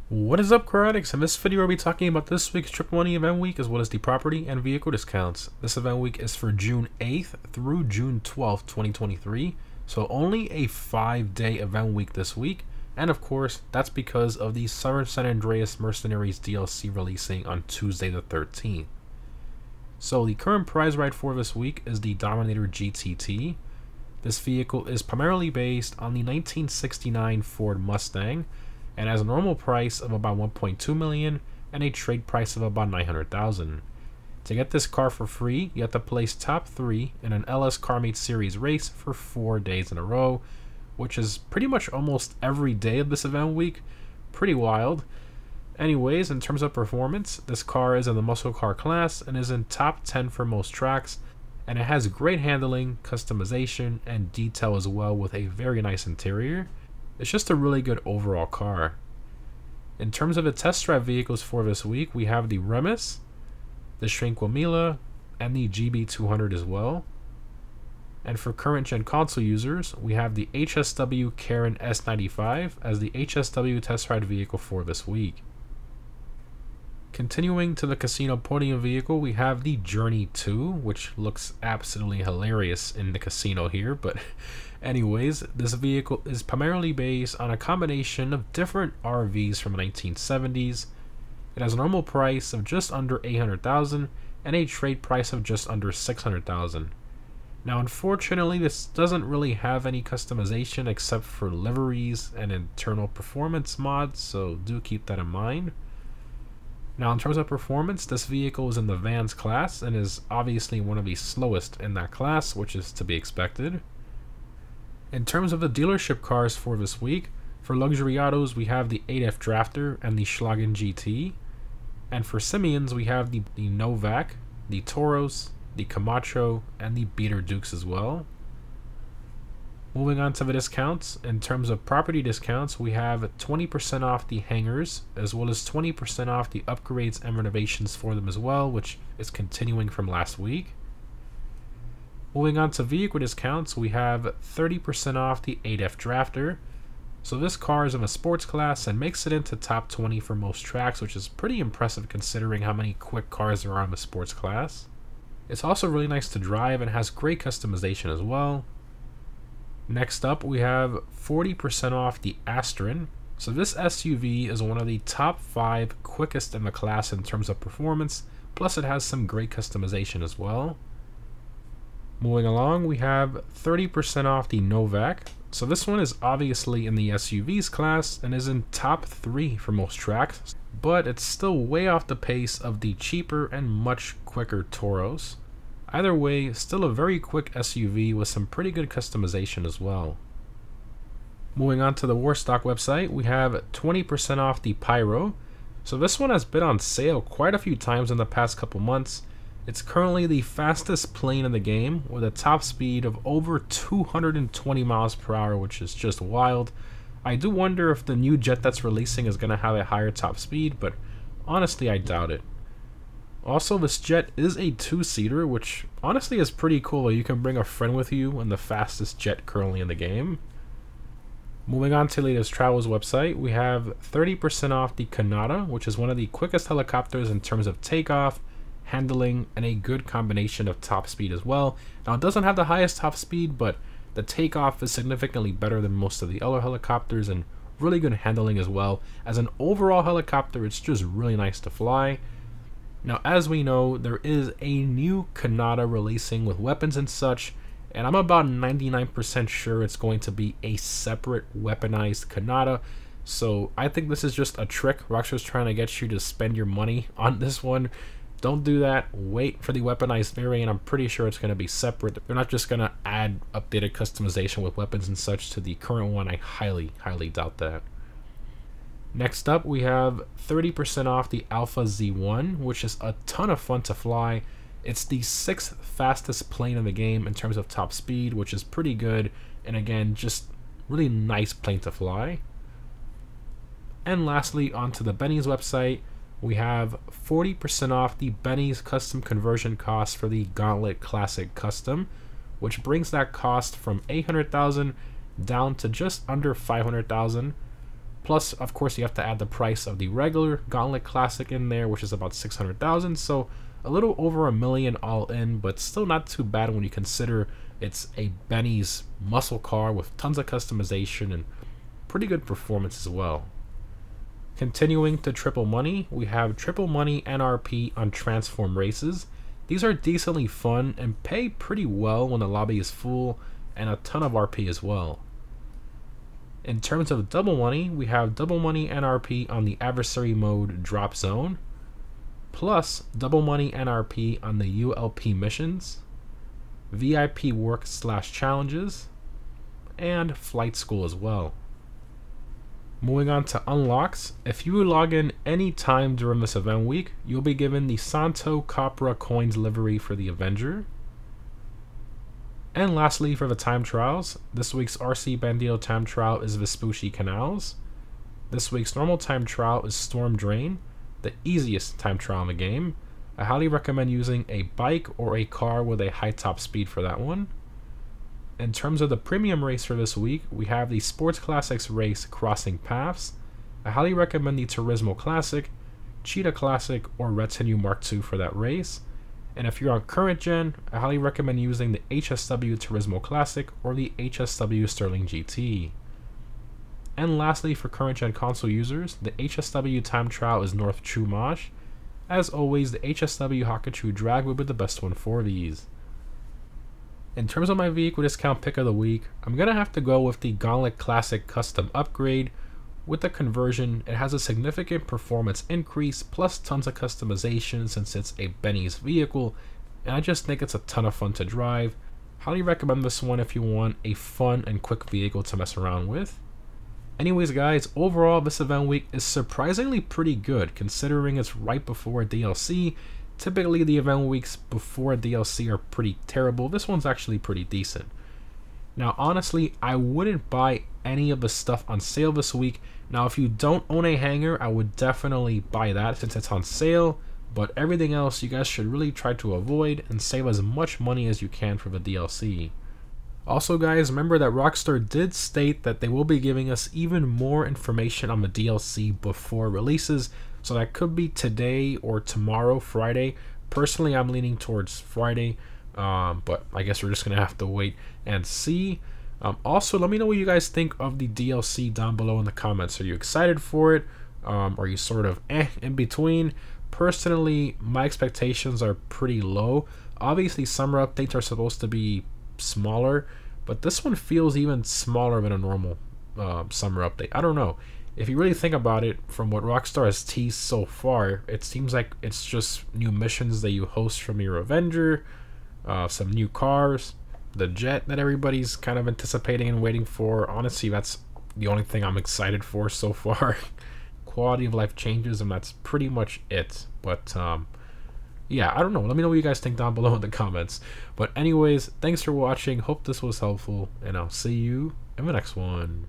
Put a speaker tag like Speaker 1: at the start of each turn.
Speaker 1: What is up, car addicts? In this video, we'll be talking about this week's Triple Money Event Week as well as the property and vehicle discounts. This event week is for June 8th through June 12th, 2023. So only a 5-day event week this week. And of course, that's because of the Southern San Andreas Mercenaries DLC releasing on Tuesday the 13th. So the current prize right for this week is the Dominator GTT. This vehicle is primarily based on the 1969 Ford Mustang, and has a normal price of about 1.2 million and a trade price of about 900,000. To get this car for free, you have to place top 3 in an LS CarMate Series race for 4 days in a row, which is pretty much almost every day of this event week. Pretty wild. Anyways, in terms of performance, this car is in the muscle car class and is in top 10 for most tracks, and it has great handling, customization, and detail as well, with a very nice interior. It's just a really good overall car. In terms of the test drive vehicles for this week, we have the Remus, the Shrinkwamila, and the GB200 as well. And for current gen console users, we have the HSW Karen S95 as the HSW test ride vehicle for this week. Continuing to the casino podium vehicle, we have the Journey 2, which looks absolutely hilarious in the casino here, but anyways, this vehicle is primarily based on a combination of different RVs from the 1970s. It has a normal price of just under 800,000 and a trade price of just under 600,000. Now, unfortunately, this doesn't really have any customization except for liveries and internal performance mods, so do keep that in mind. Now, in terms of performance, this vehicle is in the Vans class and is obviously one of the slowest in that class, which is to be expected. In terms of the dealership cars for this week, for luxury autos, we have the 8F Drafter and the Schlagen GT. And for Simeons, we have the Novak, the Toros, the Camacho, and the Beater Dukes as well. Moving on to the discounts, in terms of property discounts, we have 20% off the hangars, as well as 20% off the upgrades and renovations for them as well, which is continuing from last week. Moving on to vehicle discounts, we have 30% off the 8F Drafter. So this car is in a sports class and makes it into top 20 for most tracks, which is pretty impressive considering how many quick cars there are in the sports class. It's also really nice to drive and has great customization as well. Next up, we have 40% off the Astron. So this SUV is one of the top 5 quickest in the class in terms of performance, plus it has some great customization as well. Moving along, we have 30% off the Novak. So this one is obviously in the SUVs class and is in top 3 for most tracks, but it's still way off the pace of the cheaper and much quicker Toros. Either way, still a very quick SUV with some pretty good customization as well. Moving on to the Warstock website, we have 20% off the Pyro. So this one has been on sale quite a few times in the past couple months. It's currently the fastest plane in the game with a top speed of over 220 miles per hour, which is just wild. I do wonder if the new jet that's releasing is going to have a higher top speed, but honestly I doubt it. Also, this jet is a 2-seater, which honestly is pretty cool. You can bring a friend with you in the fastest jet currently in the game. Moving on to the latest travels website, we have 30% off the Kanata, which is one of the quickest helicopters in terms of takeoff, handling, and a good combination of top speed as well. Now, it doesn't have the highest top speed, but the takeoff is significantly better than most of the other helicopters, and really good handling as well. As an overall helicopter, it's just really nice to fly. Now, as we know, there is a new Kanata releasing with weapons and such, and I'm about 99% sure it's going to be a separate weaponized Kanata. So I think this is just a trick. Rockstar's trying to get you to spend your money on this one. Don't do that. Wait for the weaponized variant. I'm pretty sure it's going to be separate. They're not just going to add updated customization with weapons and such to the current one. I highly doubt that. Next up, we have 30% off the Alpha Z1, which is a ton of fun to fly. It's the 6th fastest plane in the game in terms of top speed, which is pretty good. And again, just really nice plane to fly. And lastly, onto the Benny's website, we have 40% off the Benny's custom conversion cost for the Gauntlet Classic Custom, which brings that cost from 800,000 down to just under 500,000. Plus, of course, you have to add the price of the regular Gauntlet Classic in there, which is about 600,000. So a little over $1 million all in, but still not too bad when you consider it's a Benny's muscle car with tons of customization and pretty good performance as well. Continuing to Triple Money, we have Triple Money NRP on Transform races. These are decently fun and pay pretty well when the lobby is full, and a ton of RP as well. In terms of Double Money, we have Double Money NRP on the Adversary Mode Drop Zone, plus Double Money NRP on the ULP missions, VIP work / challenges, and Flight School as well. Moving on to unlocks, if you log in any time during this event week, you'll be given the Santo Capra coins livery for the Avenger. And lastly, for the time trials, this week's RC Bandito time trial is Vespucci Canals. This week's normal time trial is Storm Drain, the easiest time trial in the game. I highly recommend using a bike or a car with a high top speed for that one. In terms of the premium race for this week, we have the Sports Classics race Crossing Paths. I highly recommend the Turismo Classic, Cheetah Classic, or Retinue Mark II for that race. And if you're on current gen, I highly recommend using the HSW Turismo Classic or the HSW Sterling GT. And lastly, for current gen console users, the HSW time trial is North Chumash. As always, the HSW Hakuchu Drag will be the best one for these. In terms of my vehicle discount pick of the week, I'm going to have to go with the Gauntlet Classic Custom Upgrade. With the conversion, it has a significant performance increase plus tons of customization since it's a Benny's vehicle, and I just think it's a ton of fun to drive. Highly recommend this one if you want a fun and quick vehicle to mess around with. Anyways guys, overall this event week is surprisingly pretty good considering it's right before a DLC. Typically the event weeks before a DLC are pretty terrible. This one's actually pretty decent. Now honestly, I wouldn't buy any of the stuff on sale this week. Now if you don't own a hanger, I would definitely buy that since it's on sale, but everything else you guys should really try to avoid and save as much money as you can for the DLC. Also guys, remember that Rockstar did state that they will be giving us even more information on the DLC before releases, so that could be today or tomorrow, Friday. Personally, I'm leaning towards Friday, but I guess we're just going to have to wait and see. Also, let me know what you guys think of the DLC down below in the comments. Are you excited for it? Are you sort of in between? Personally, my expectations are pretty low. Obviously, summer updates are supposed to be smaller, but this one feels even smaller than a normal summer update. I don't know. If you really think about it, from what Rockstar has teased so far, it seems like it's just new missions that you host from your Avenger, some new cars, the jet that everybody's kind of anticipating and waiting for. Honestly, that's the only thing I'm excited for so far. Quality of life changes, and that's pretty much it. But yeah, I don't know. Let me know what you guys think down below in the comments. But anyways, thanks for watching. Hope this was helpful, and I'll see you in the next one.